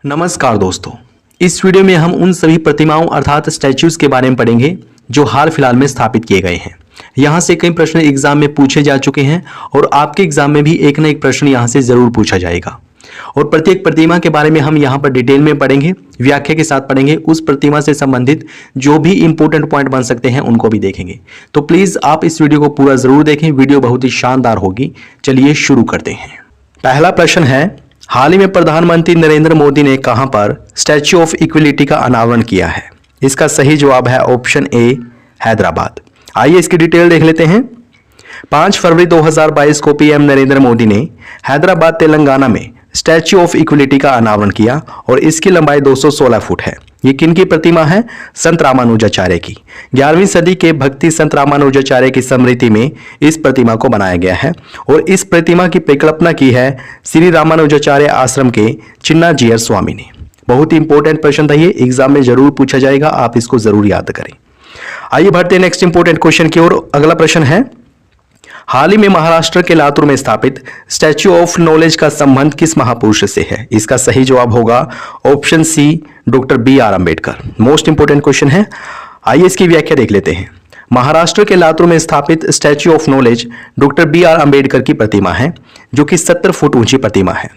नमस्कार दोस्तों, इस वीडियो में हम उन सभी प्रतिमाओं अर्थात स्टैच्यूज के बारे में पढ़ेंगे जो हाल फिलहाल में स्थापित किए गए हैं। यहाँ से कई प्रश्न एग्जाम में पूछे जा चुके हैं और आपके एग्जाम में भी एक न एक प्रश्न यहाँ से जरूर पूछा जाएगा। और प्रत्येक प्रतिमा के बारे में हम यहाँ पर डिटेल में पढ़ेंगे, व्याख्या के साथ पढ़ेंगे, उस प्रतिमा से संबंधित जो भी इंपॉर्टेंट पॉइंट बन सकते हैं उनको भी देखेंगे। तो प्लीज आप इस वीडियो को पूरा जरूर देखें, वीडियो बहुत ही शानदार होगी। चलिए शुरू करते हैं। पहला प्रश्न है, हाल ही में प्रधानमंत्री नरेंद्र मोदी ने कहां पर स्टैच्यू ऑफ इक्वलिटी का अनावरण किया है? इसका सही जवाब है ऑप्शन ए, हैदराबाद। आइए इसकी डिटेल देख लेते हैं। 5 फरवरी 2022 को पीएम नरेंद्र मोदी ने हैदराबाद तेलंगाना में स्टैच्यू ऑफ इक्वलिटी का अनावरण किया और इसकी लंबाई 216 फुट है। ये किन की प्रतिमा है? संत रामानुजाचार्य की। 11वीं सदी के भक्ति संत रामानुजाचार्य की स्मृति में इस प्रतिमा को बनाया गया है और इस प्रतिमा की परिकल्पना की है श्री रामानुजाचार्य आश्रम के चिन्नाजीयर स्वामी ने। बहुत ही इंपॉर्टेंट प्रश्न था ये, एग्जाम में जरूर पूछा जाएगा, आप इसको जरूर याद करें। आइए बढ़ते हैं नेक्स्ट इंपॉर्टेंट क्वेश्चन की ओर। अगला प्रश्न है, हाल ही में महाराष्ट्र के लातूर में स्थापित स्टैच्यू ऑफ नॉलेज का संबंध किस महापुरुष से है? इसका सही जवाब होगा option C, doctor B R. Ambedkar. Most important question है, आइए इसकी व्याख्या देख लेते हैं। महाराष्ट्र के लातूर में स्थापित statue of knowledge doctor B R. Ambedkar की प्रतिमा है, जो कि 70 फुट ऊंची प्रतिमा है।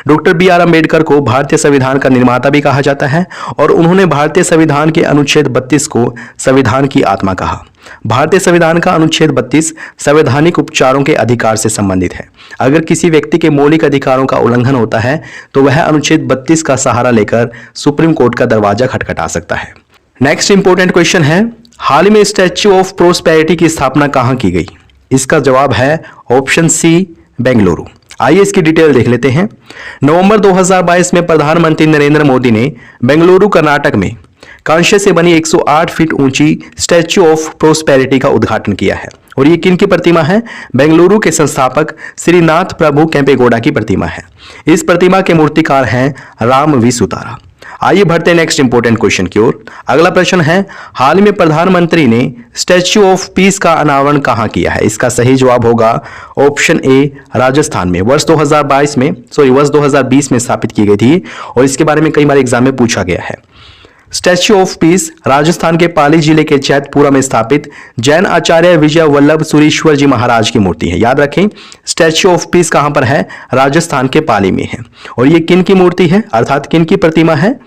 Doctor B R. अंबेडकर को भारतीय संविधान का निर्माता भी कहा जाता है और उन्होंने भारतीय संविधान के अनुच्छेद 32 को संविधान की आत्मा कहा। भारतीय संविधान का अनुच्छेद 32 संवैधानिक उपचारों के अधिकार से संबंधित है। अगर किसी व्यक्ति के मौलिक अधिकारों का उल्लंघन होता है तो वह अनुच्छेद 32 का सहारा लेकर सुप्रीम कोर्ट का दरवाजा खटखटा सकता है। नेक्स्ट इंपॉर्टेंट क्वेश्चन है, हाल ही में स्टैच्यू ऑफ प्रोस्पेरिटी की स्थापना कहां की गई? इसका जवाब है ऑप्शन सी, बेंगलुरु। आइए इसकी डिटेल देख लेते हैं। नवंबर 2022 में प्रधानमंत्री नरेंद्र मोदी ने बेंगलुरु कर्नाटक में कांस्य से बनी 108 फीट ऊंची स्टैच्यू ऑफ प्रोस्पेरिटी का उद्घाटन किया है और ये किन की प्रतिमा है? बेंगलुरु के संस्थापक श्रीनाथ प्रभु केम्पेगौड़ा की प्रतिमा है। इस प्रतिमा के मूर्तिकार हैं राम वी सुतारा। आइए बढ़ते हैं नेक्स्ट इंपॉर्टेंट क्वेश्चन की ओर। अगला प्रश्न है, हाल ही में प्रधानमंत्री ने स्टैच्यू ऑफ पीस का अनावरण कहां किया है? इसका सही जवाब होगा ऑप्शन ए, राजस्थान में। वर्ष 2020 में स्थापित की गई थी और इसके बारे में कई बार एग्जाम में पूछा गया है। स्टैच्यू ऑफ पीस राजस्थान के पाली जिले के चैतपुरा में स्थापित जैन आचार्य विजय वल्लभ सुरीश्वर जी महाराज की मूर्ति है। याद रखें, स्टैच्यू ऑफ पीस कहां पर है? राजस्थान के पाली में है। और ये किन की मूर्ति है अर्थात किन की प्रतिमा है?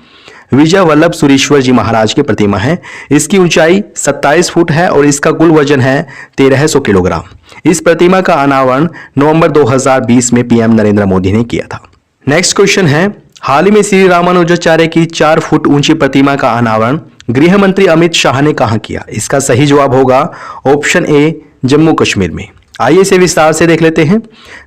विजय वल्लभ सुरीश्वर जी महाराज की प्रतिमा है। इसकी ऊंचाई 27 फुट है और इसका कुल वजन है 1300 किलोग्राम। इस प्रतिमा का अनावरण नवंबर 2020 में पीएम नरेंद्र मोदी ने किया था। नेक्स्ट क्वेश्चन है, हाल ही में श्री रामानुजाचार्य की 4 फुट ऊंची प्रतिमा का अनावरण गृह मंत्री अमित शाह ने कहां किया? इसका सही जवाब होगा ऑप्शन ए, जम्मू कश्मीर में। आइए इसे विस्तार से देख लेते हैं।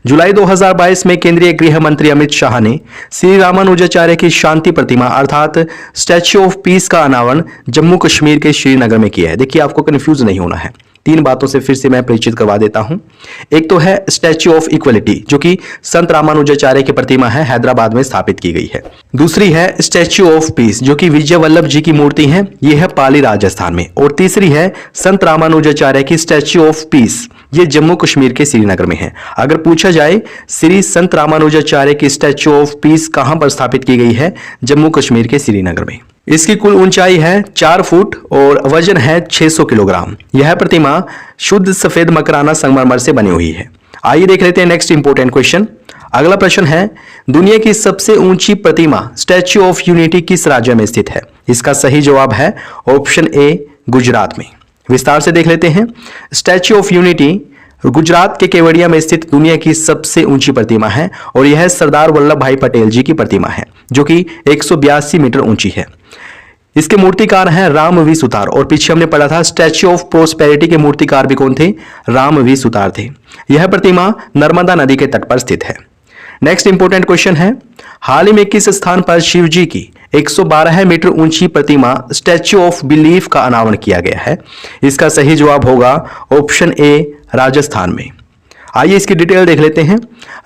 जुलाई 2022 में केंद्रीय गृह मंत्री अमित शाह ने श्री रामानुजाचार्य की शांति प्रतिमा अर्थात स्टैच्यू ऑफ पीस का अनावरण जम्मू कश्मीर के श्रीनगर में किया है। देखिए, आपको कंफ्यूज नहीं होना है, 3 बातों से फिर से मैं परिचित करवा देता हूं। एक तो है स्टैच्यू ऑफ इक्वलिटी, जो कि संत रामानुजाचार्य की प्रतिमा है, हैदराबाद में स्थापित की गई है। दूसरी है स्टैच्यू ऑफ पीस, जो कि विजय वल्लभ जी की मूर्ति है, यह है पाली राजस्थान में। और तीसरी है संत रामानुजाचार्य की स्टैच्यू ऑफ पीस, ये जम्मू कश्मीर के श्रीनगर में है। अगर पूछा जाए श्री संत रामानुजाचार्य की स्टैच्यू ऑफ पीस कहां पर स्थापित की गई है? जम्मू कश्मीर के श्रीनगर में। इसकी कुल ऊंचाई है 4 फुट और वजन है 600 किलोग्राम। यह प्रतिमा शुद्ध सफेद मकराना संगमरमर से बनी हुई है। आइए देख लेते हैं नेक्स्ट इंपॉर्टेंट क्वेश्चन। अगला प्रश्न है, दुनिया की सबसे ऊंची प्रतिमा स्टैच्यू ऑफ यूनिटी किस राज्य में स्थित है? इसका सही जवाब है ऑप्शन ए, गुजरात में। विस्तार से देख लेते हैं। स्टैच्यू ऑफ यूनिटी गुजरात के केवड़िया में स्थित दुनिया की सबसे ऊंची प्रतिमा है और यह सरदार वल्लभ भाई पटेल जी की प्रतिमा है, जो कि 182 मीटर ऊंची है। इसके मूर्तिकार हैं राम वी सुतार। और पीछे हमने पढ़ा था स्टैच्यू ऑफ प्रोस्पेरिटी के मूर्तिकार भी कौन थे? राम वी सुतार थे। यह प्रतिमा नर्मदा नदी के तट पर स्थित है। नेक्स्ट इंपॉर्टेंट क्वेश्चन है, हाल ही में किस स्थान पर शिव जी की 112 मीटर ऊंची प्रतिमा स्टैच्यू ऑफ बिलीफ का अनावरण किया गया है? इसका सही जवाब होगा ऑप्शन ए, राजस्थान में। आइए इसकी डिटेल देख लेते हैं।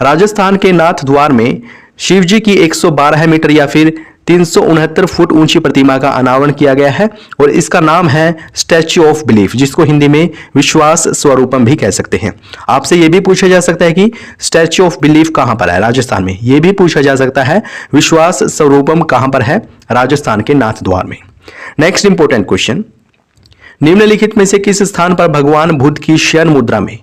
राजस्थान के नाथ द्वार में शिव जी की 112 मीटर या फिर 369 फुट ऊंची प्रतिमा का अनावरण किया गया है और इसका नाम है स्टैच्यू ऑफ बिलीफ, जिसको हिंदी में विश्वास स्वरूपम भी कह सकते हैं। आपसे यह भी पूछा जा सकता है कि स्टैच्यू ऑफ बिलीफ कहां पर है, राजस्थान में। यह भी पूछा जा सकता है विश्वास स्वरूपम कहां पर है, राजस्थान के नाथद्वार में। नेक्स्ट इंपॉर्टेंट क्वेश्चन, निम्नलिखित में से किस स्थान पर भगवान बुद्ध की शयन मुद्रा में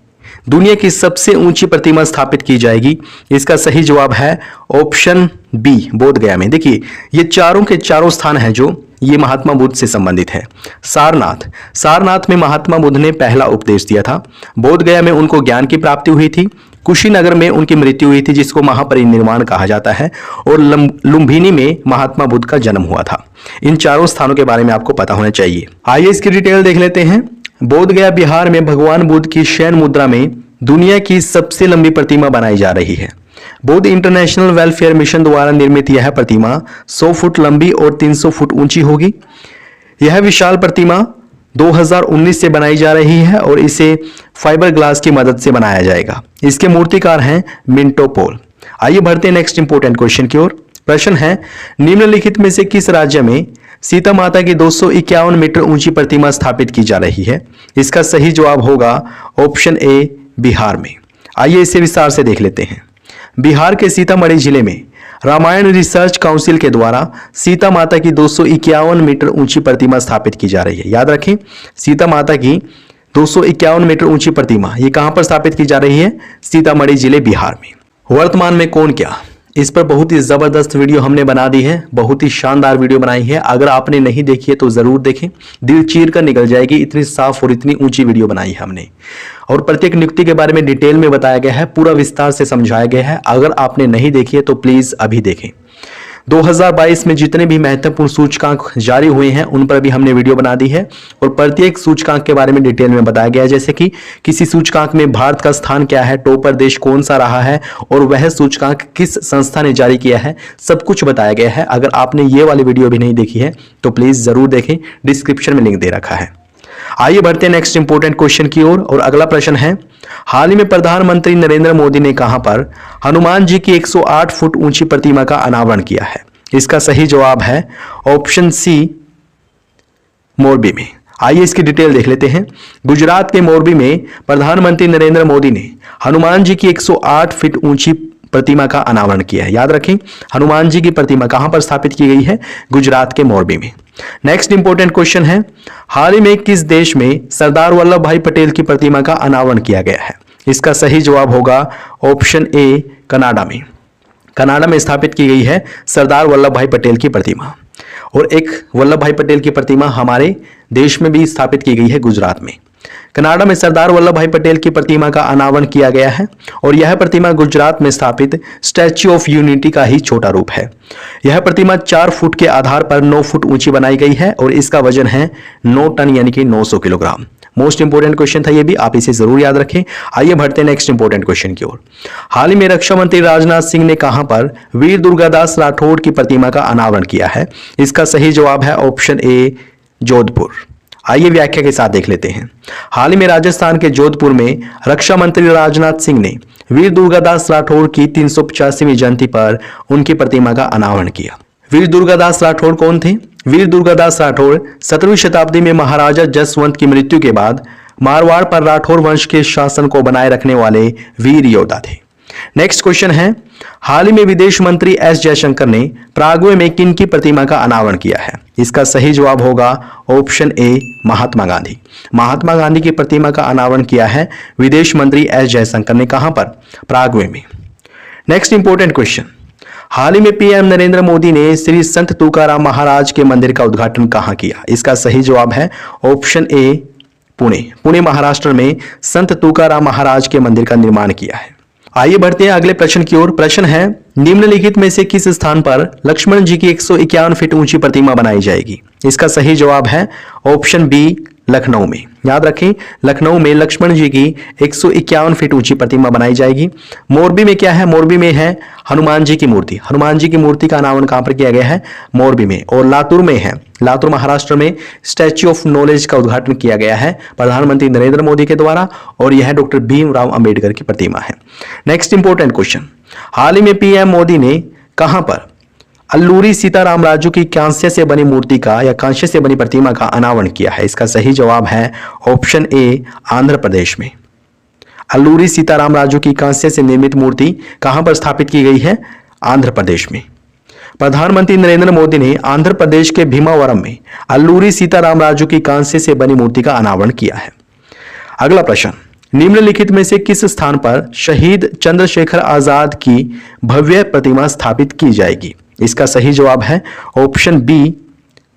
दुनिया की सबसे ऊंची प्रतिमा स्थापित की जाएगी? इसका सही जवाब है ऑप्शन बी, बोध गया में। देखिए ये चारों के चारों स्थान हैं जो ये महात्मा बुद्ध से संबंधित है। सारनाथ, सारनाथ में महात्मा बुद्ध ने पहला उपदेश दिया था। बोध गया में उनको ज्ञान की प्राप्ति हुई थी। कुशीनगर में उनकी मृत्यु हुई थी, जिसको महापरिनिर्वाण कहा जाता है। और लुम्बिनी में महात्मा बुद्ध का जन्म हुआ था। इन चारों स्थानों के बारे में आपको पता होना चाहिए। आइए इसकी डिटेल देख लेते हैं। बोध गया बिहार में भगवान बुद्ध की शयन मुद्रा में दुनिया की सबसे लंबी प्रतिमा बनाई जा रही है। बोध इंटरनेशनल वेलफेयर मिशन द्वारा निर्मित यह प्रतिमा 100 फुट लंबी और 300 फुट ऊंची होगी। यह विशाल प्रतिमा 2019 से बनाई जा रही है और इसे फाइबर ग्लास की मदद से बनाया जाएगा। इसके मूर्तिकार हैं मिंटो पॉल। आइए बढ़ते हैं नेक्स्ट इंपोर्टेंट क्वेश्चन की ओर। प्रश्न है, निम्नलिखित में से किस राज्य में सीता माता की 251 मीटर ऊंची प्रतिमा स्थापित की जा रही है? इसका सही जवाब होगा ऑप्शन ए, बिहार में। आइए इसे विस्तार से देख लेते हैं। बिहार के सीतामढ़ी जिले में रामायण रिसर्च काउंसिल के द्वारा सीता माता की 251 मीटर ऊंची प्रतिमा स्थापित की जा रही है। याद रखें, सीता माता की 251 मीटर ऊंची प्रतिमा ये कहां पर स्थापित की जा रही है? सीतामढ़ी जिले, बिहार में। वर्तमान में कौन क्या, इस पर बहुत ही जबरदस्त वीडियो हमने बना दी है, बहुत ही शानदार वीडियो बनाई है। अगर आपने नहीं देखी है तो जरूर देखें, दिल चीर कर निकल जाएगी। इतनी साफ और इतनी ऊंची वीडियो बनाई है हमने और प्रत्येक नियुक्ति के बारे में डिटेल में बताया गया है, पूरा विस्तार से समझाया गया है। अगर आपने नहीं देखी है तो प्लीज अभी देखें। 2022 में जितने भी महत्वपूर्ण सूचकांक जारी हुए हैं उन पर भी हमने वीडियो बना दी है और प्रत्येक सूचकांक के बारे में डिटेल में बताया गया है, जैसे कि किसी सूचकांक में भारत का स्थान क्या है, टॉपर देश कौन सा रहा है और वह सूचकांक किस संस्था ने जारी किया है, सब कुछ बताया गया है। अगर आपने ये वाली वीडियो भी नहीं देखी है तो प्लीज जरूर देखें, डिस्क्रिप्शन में लिंक दे रखा है। आइए बढ़ते हैं नेक्स्ट इंपोर्टेंट क्वेश्चन की ओर और अगला प्रश्न है, हाल ही में प्रधानमंत्री नरेंद्र मोदी ने कहां पर हनुमान जी की 108 फुट ऊंची प्रतिमा का अनावरण किया है? इसका सही जवाब है ऑप्शन सी, मोरबी में। आइए इसकी डिटेल देख लेते हैं। गुजरात के मोरबी में प्रधानमंत्री नरेंद्र मोदी ने हनुमान जी की 108 फीट ऊंची प्रतिमा का अनावरण किया है। याद रखें, हनुमान जी की प्रतिमा कहां पर स्थापित की गई है? गुजरात के मोरबी में। नेक्स्ट इंपोर्टेंट क्वेश्चन है, हाल ही में किस देश में सरदार वल्लभ भाई पटेल की प्रतिमा का अनावरण किया गया है? इसका सही जवाब होगा ऑप्शन ए, कनाडा में। कनाडा में स्थापित की गई है सरदार वल्लभ भाई पटेल की प्रतिमा। और एक वल्लभ भाई पटेल की प्रतिमा हमारे देश में भी स्थापित की गई है, गुजरात में। कनाडा में सरदार वल्लभ भाई पटेल की प्रतिमा का अनावरण किया गया है और यह प्रतिमा गुजरात में स्थापित स्टैच्यू ऑफ यूनिटी का ही छोटा रूप है। यह प्रतिमा 4 फुट के आधार पर 9 फुट ऊंची बनाई गई है और इसका वजन है 9 टन यानी कि 900 किलोग्राम। मोस्ट इंपोर्टेंट क्वेश्चन था ये भी, आप इसे जरूर याद रखें। आइए बढ़ते हैं नेक्स्ट इंपोर्टेंट क्वेश्चन की ओर। हाल ही में रक्षा मंत्री राजनाथ सिंह ने कहां पर वीर दुर्गादास राठौड़ की प्रतिमा का अनावरण किया है? इसका सही जवाब है ऑप्शन ए, जोधपुर। आइए व्याख्या के साथ देख लेते हैं। हाल ही में राजस्थान के जोधपुर में रक्षा मंत्री राजनाथ सिंह ने वीर दुर्गादास राठौड़ की 385वीं जयंती पर उनकी प्रतिमा का अनावरण किया। वीर दुर्गादास राठौड़ कौन थे? वीर दुर्गादास राठौड़ 17वीं शताब्दी में महाराजा जसवंत की मृत्यु के बाद मारवाड़ पर राठौड़ वंश के शासन को बनाए रखने वाले वीर योद्धा थे। नेक्स्ट क्वेश्चन है, हाल ही में विदेश मंत्री एस जयशंकर ने प्रागवे में किन की प्रतिमा का अनावरण किया है? इसका सही जवाब होगा ऑप्शन ए, महात्मा गांधी। महात्मा गांधी की प्रतिमा का अनावरण किया है विदेश मंत्री एस जयशंकर ने। कहां पर? प्रागवे में। नेक्स्ट इंपोर्टेंट क्वेश्चन, हाल ही में पीएम नरेंद्र मोदी ने श्री संत तुकाराम महाराज के मंदिर का उद्घाटन कहां किया? इसका सही जवाब है ऑप्शन ए, पुणे। पुणे महाराष्ट्र में संत तुकाराम महाराज के मंदिर का निर्माण किया है। आइए बढ़ते हैं अगले प्रश्न की ओर। प्रश्न है, निम्नलिखित में से किस स्थान पर लक्ष्मण जी की 151 फीट ऊंची प्रतिमा बनाई जाएगी? इसका सही जवाब है ऑप्शन बी, लखनऊ में। याद रखें, लखनऊ में लक्ष्मण जी की 151 फीट ऊंची प्रतिमा बनाई जाएगी। मोरबी में क्या है? मोरबी में है हनुमान जी की मूर्ति। हनुमान जी की मूर्ति का अनावरण कहां पर किया गया है? मोरबी में। और लातूर में है, लातूर महाराष्ट्र में स्टैच्यू ऑफ नॉलेज का उद्घाटन किया गया है प्रधानमंत्री नरेंद्र मोदी के द्वारा और यह डॉक्टर भीमराव अंबेडकर की प्रतिमा है। नेक्स्ट इंपोर्टेंट क्वेश्चन, हाल ही में पीएम मोदी ने कहां पर अल्लूरी सीताराम राजू की कांस्य से बनी मूर्ति का या कांस्य से बनी प्रतिमा का अनावरण किया है? इसका सही जवाब है ऑप्शन ए, आंध्र प्रदेश में। अल्लूरी सीताराम राजू की कांस्य से निर्मित मूर्ति कहां पर स्थापित की गई है? आंध्र प्रदेश में। प्रधानमंत्री नरेंद्र मोदी ने आंध्र प्रदेश के भीमावरम में अल्लूरी सीताराम राजू की कांस्य से बनी मूर्ति का अनावरण किया है। अगला प्रश्न, निम्नलिखित में से किस स्थान पर शहीद चंद्रशेखर आजाद की भव्य प्रतिमा स्थापित की जाएगी? इसका सही जवाब है ऑप्शन बी,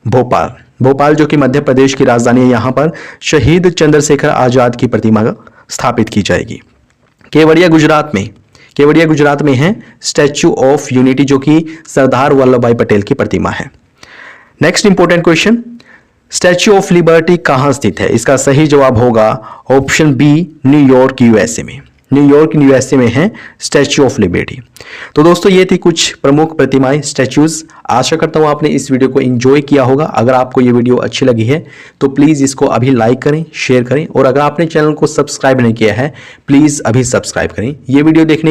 भोपाल। भोपाल जो कि मध्य प्रदेश की राजधानी है, यहां पर शहीद चंद्रशेखर आजाद की प्रतिमा स्थापित की जाएगी। केवड़िया गुजरात में है स्टैच्यू ऑफ यूनिटी, जो कि सरदार वल्लभ भाई पटेल की प्रतिमा है। Next important question, statue of liberty कहां स्थित है? इसका सही जवाब होगा ऑप्शन बी, न्यूयॉर्क यूएसए में। न्यूयॉर्क यूएसए में है स्टैच्यू ऑफ लिबर्टी। तो दोस्तों ये थी कुछ प्रमुख प्रतिमाएं, स्टैच्यूज। आशा करता हूं आपने इस वीडियो को एंजॉय किया होगा। अगर आपको ये वीडियो अच्छी लगी है तो प्लीज़ इसको अभी लाइक करें, शेयर करें, और अगर आपने चैनल को सब्सक्राइब नहीं किया है प्लीज़ अभी सब्सक्राइब करें। ये वीडियो देखने